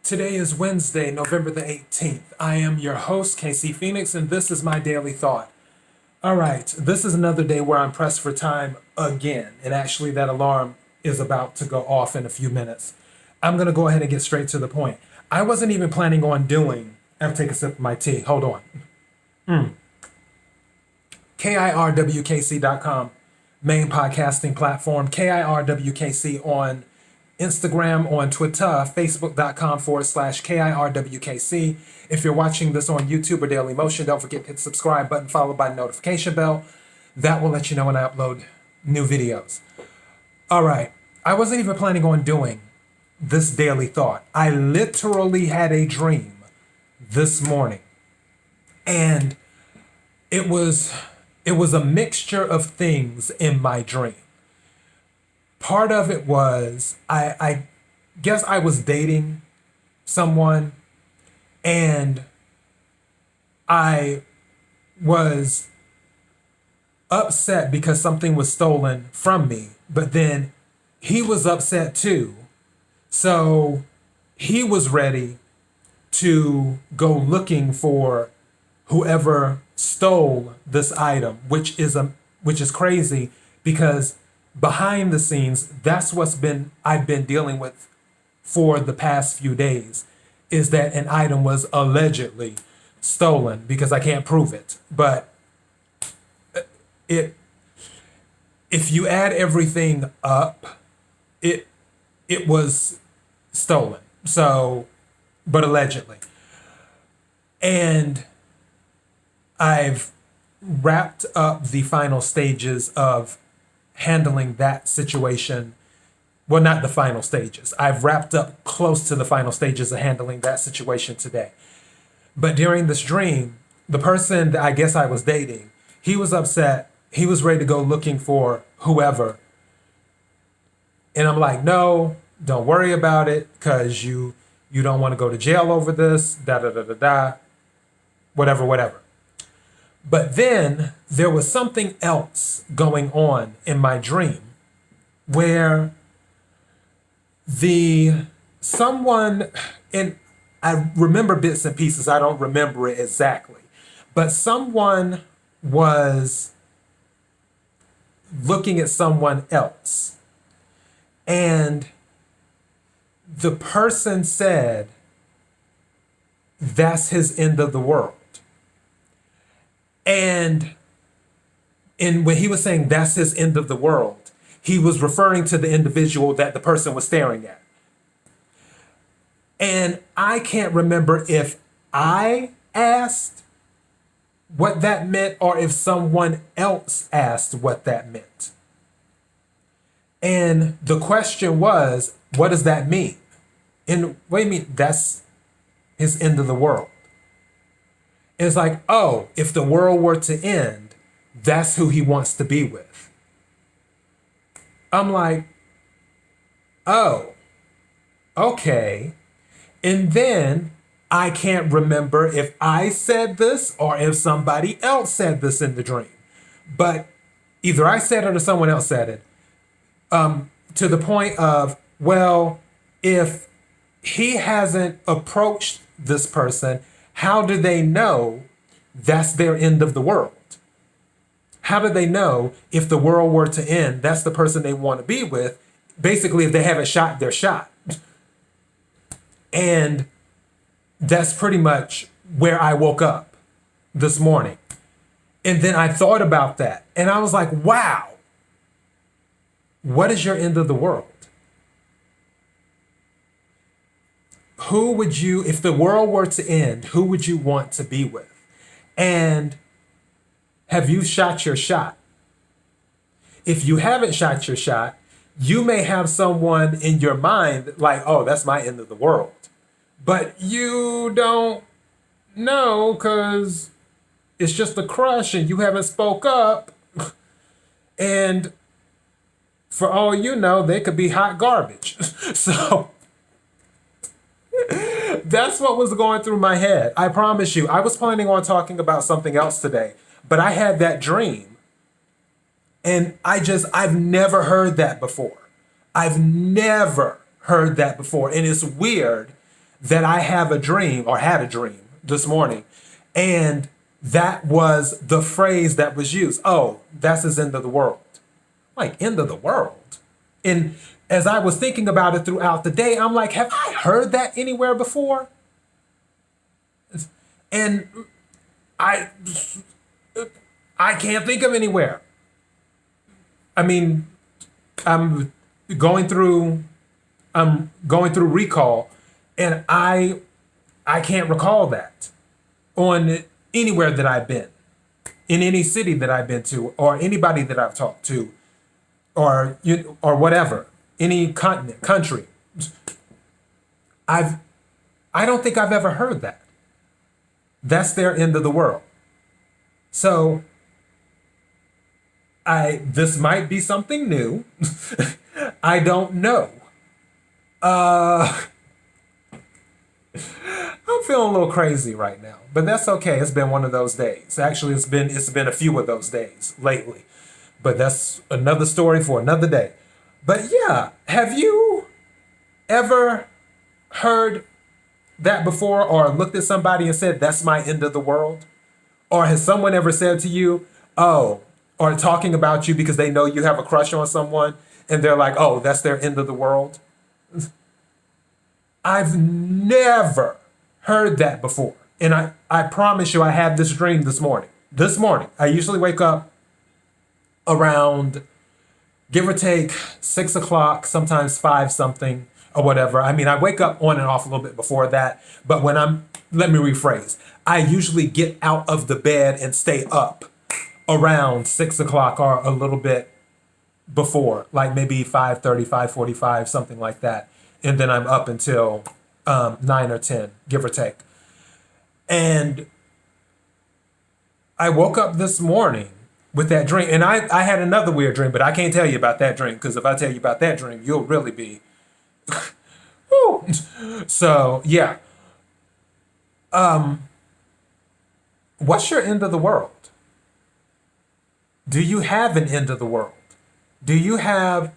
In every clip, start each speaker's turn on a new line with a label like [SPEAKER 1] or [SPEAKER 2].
[SPEAKER 1] Today is Wednesday, November the 18th. I am your host, KC Phoenix, and this is my daily thought. All right, this is another day where I'm pressed for time again, and actually that alarm is about to go off in a few minutes. I'm going to go ahead and get straight to the point. I wasn't even planning on doing, I have to take a sip of my tea, hold on. KIRWKC.com, main podcasting platform, KIRWKC on Instagram, on Twitter, facebook.com/KIRWKC. If you're watching this on YouTube or Daily Motion, don't forget to hit the subscribe button followed by the notification bell. That will let you know when I upload new videos. All right, I wasn't even planning on doing this daily thought. I literally had a dream this morning, and it was a mixture of things in my dream. Part of it was, I guess I was dating someone, and I was upset because something was stolen from me, but then he was upset too. So he was ready to go looking for whoever stole this item, which is crazy because behind the scenes, that's I've been dealing with for the past few days, is that an item was allegedly stolen because I can't prove it. But if you add everything up, it was stolen. So, but allegedly. And I've wrapped up the final stages of handling that situation. Well, not the final stages. I've wrapped up close to the final stages of handling that situation today. But during this dream, the person that I guess I was dating, he was upset. He was ready to go looking for whoever. And I'm like, no, don't worry about it, because you don't want to go to jail over this, whatever. But then there was something else going on in my dream where someone, and I remember bits and pieces, I don't remember it exactly, but someone was looking at someone else, and the person said, that's his end of the world. And when he was saying that's his end of the world, he was referring to the individual that the person was staring at. And I can't remember if I asked what that meant or if someone else asked what that meant. And the question was, what does that mean? And what do you mean that's his end of the world? It's like, oh, if the world were to end, that's who he wants to be with. I'm like, oh, okay. And then I can't remember if I said this or if somebody else said this in the dream. But either I said it or someone else said it. To the point of, well, if he hasn't approached this person, how do they know that's their end of the world? How do they know if the world were to end, that's the person they want to be with? Basically, if they haven't shot their shot. And that's pretty much where I woke up this morning. And then I thought about that. And I was like, wow, what is your end of the world? Who would you, if the world were to end, who would you want to be with? And have you shot your shot? If you haven't shot your shot, you may have someone in your mind like, oh, that's my end of the world. But you don't know because it's just a crush and you haven't spoke up. And for all you know, they could be hot garbage. So that's what was going through my head. I promise you, I was planning on talking about something else today, but I had that dream. And I've never heard that before. I've never heard that before. And it's weird that I have a dream or had a dream this morning. And that was the phrase that was used. Oh, that's his end of the world. Like, end of the world. And as I was thinking about it throughout the day, I'm like, have I heard that anywhere before? And I can't think of anywhere. I mean, I'm going through recall, and I can't recall that on anywhere that I've been, in any city that I've been to, or anybody that I've talked to, or whatever, any continent, country. I don't think I've ever heard that. That's their end of the world. So this might be something new. I don't know. I'm feeling a little crazy right now, but that's okay. It's been one of those days. Actually, it's been a few of those days lately, but that's another story for another day. But yeah, have you ever heard that before, or looked at somebody and said, that's my end of the world? Or has someone ever said to you, oh, or talking about you because they know you have a crush on someone and they're like, oh, that's their end of the world? I've never heard that before. And I promise you, I had this dream this morning. This morning, I usually wake up around, give or take, 6 o'clock, sometimes 5 something or whatever. I mean, I wake up on and off a little bit before that. But let me rephrase. I usually get out of the bed and stay up around 6 o'clock or a little bit before, like maybe 5:30, 5:45, something like that. And then I'm up until 9 or 10, give or take. And I woke up this morning with that dream. And I had another weird dream, but I can't tell you about that dream, because if I tell you about that dream, you'll really be... Woo. So, yeah. What's your end of the world? Do you have an end of the world? Do you have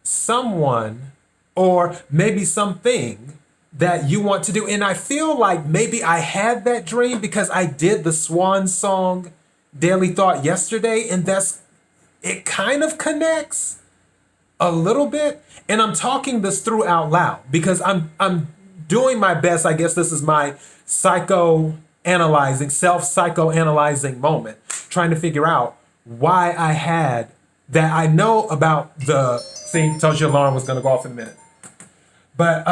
[SPEAKER 1] someone or maybe something that you want to do? And I feel like maybe I had that dream because I did the Swan Song Daily Thought yesterday, and it kind of connects a little bit. And I'm talking this through out loud because I'm doing my best. I guess this is my self-psychoanalyzing moment, trying to figure out why I had that. I know about told you alarm was going to go off in a minute. But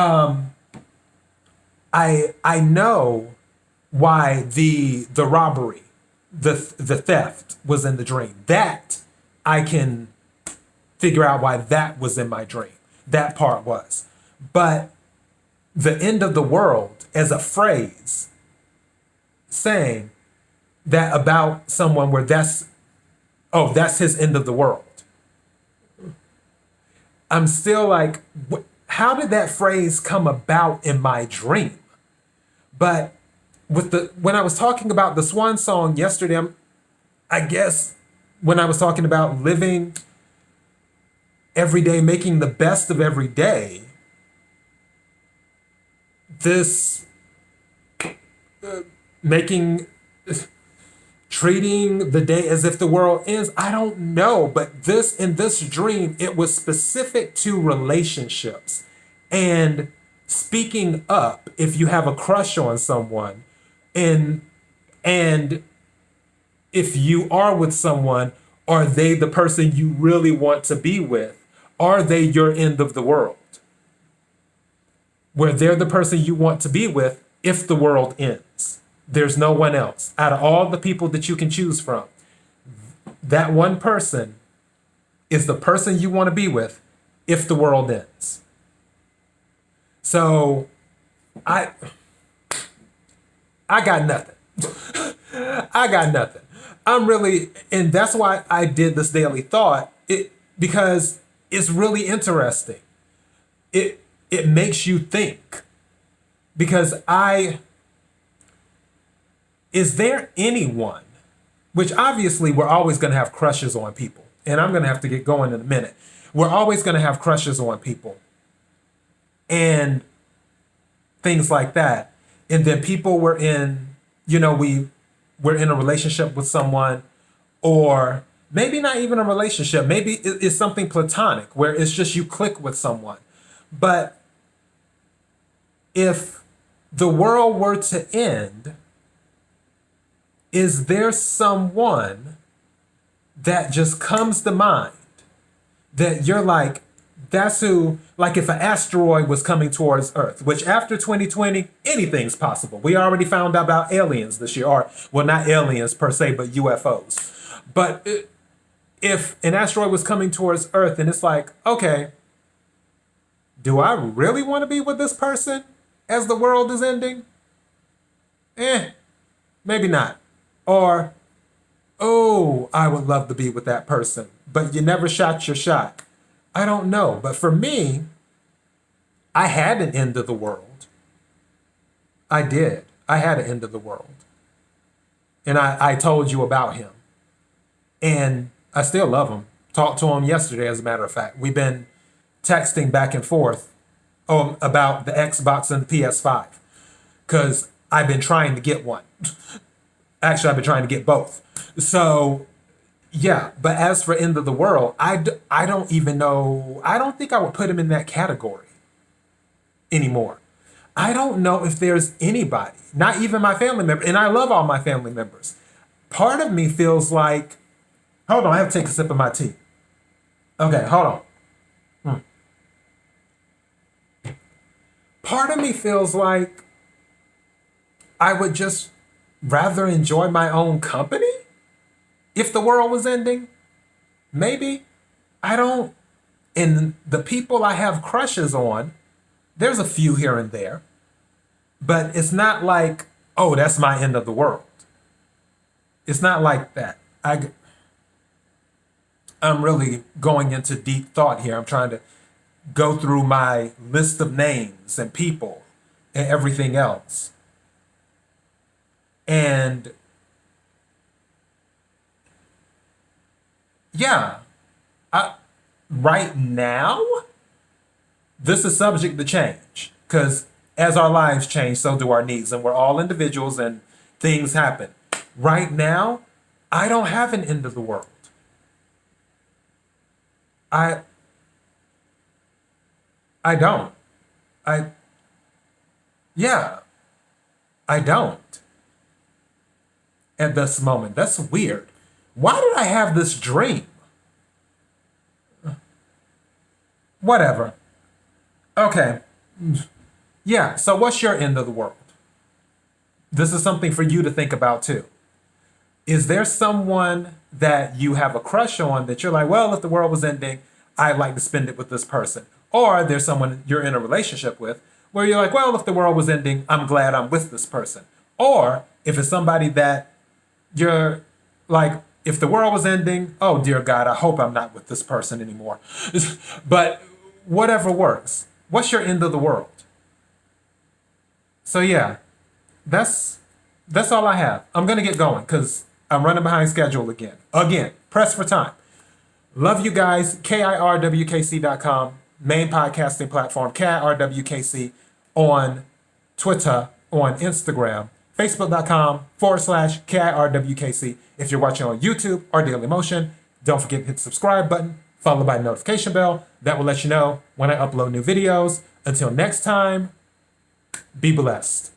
[SPEAKER 1] I know why the robbery, the theft was in the dream. That I can figure out why that was in my dream. That part was. But the end of the world as a phrase, saying that about someone where that's his end of the world. I'm still like, how did that phrase come about in my dream? But when I was talking about the Swan Song yesterday, I guess when I was talking about living every day, making the best of every day, this treating the day as if the world ends, I don't know. But in this dream, it was specific to relationships and speaking up if you have a crush on someone, and if you are with someone, are they the person you really want to be with? Are they your end of the world? Where they're the person you want to be with if the world ends. There's no one else. Out of all the people that you can choose from, that one person is the person you want to be with if the world ends. So I got nothing. I got nothing. And that's why I did this daily thought, because it's really interesting. It makes you think, because is there anyone, which obviously we're always going to have crushes on people, and I'm going to have to get going in a minute. We're always going to have crushes on people. And things like that. And then people were in, you know, we're in a relationship with someone, or maybe not even a relationship. Maybe it's something platonic where it's just you click with someone. But if the world were to end, is there someone that just comes to mind that you're like, that's who, like if an asteroid was coming towards Earth, which after 2020, anything's possible. We already found out about aliens this year, or, well, not aliens per se, but UFOs. But if an asteroid was coming towards Earth and it's like, okay, do I really want to be with this person as the world is ending? Maybe not. Or, oh, I would love to be with that person, but you never shot your shot. I don't know. But for me, I had an end of the world. I did. I had an end of the world. And I told you about him. And I still love him. Talked to him yesterday, as a matter of fact. We've been texting back and forth about the Xbox and the PS5. Because I've been trying to get one. Actually, I've been trying to get both. So, yeah. But as for end of the world, I don't even know. I don't think I would put him in that category anymore. I don't know if there's anybody, not even my family member, and I love all my family members. Part of me feels like, hold on, I have to take a sip of my tea. Okay, hold on. Part of me feels like I would just rather enjoy my own company if the world was ending. Maybe. I don't. And the people I have crushes on, there's a few here and there. But it's not like, oh, that's my end of the world. It's not like that. I'm really going into deep thought here. I'm trying to go through my list of names and people and everything else. And yeah, right now, this is subject to change, because as our lives change, so do our needs, and we're all individuals and things happen. Right now, I don't have an end of the world. I don't. Yeah, I don't. At this moment. That's weird. Why did I have this dream? Whatever. Okay. Yeah, so what's your end of the world? This is something for you to think about too. Is there someone that you have a crush on that you're like, well, if the world was ending, I'd like to spend it with this person? Or there's someone you're in a relationship with where you're like, well, if the world was ending, I'm glad I'm with this person. Or if it's somebody that you're like, if the world was ending, oh dear God, I hope I'm not with this person anymore. But whatever works. What's your end of the world? So yeah, that's all I have. I'm gonna get going because I'm running behind schedule again. Press for time. Love you guys. KIRWKC.com, main podcasting platform. KIRWKC on Twitter, on Instagram. Facebook.com/KIRWKC. If you're watching on YouTube or Daily Motion, don't forget to hit the subscribe button, followed by the notification bell. That will let you know when I upload new videos. Until next time, be blessed.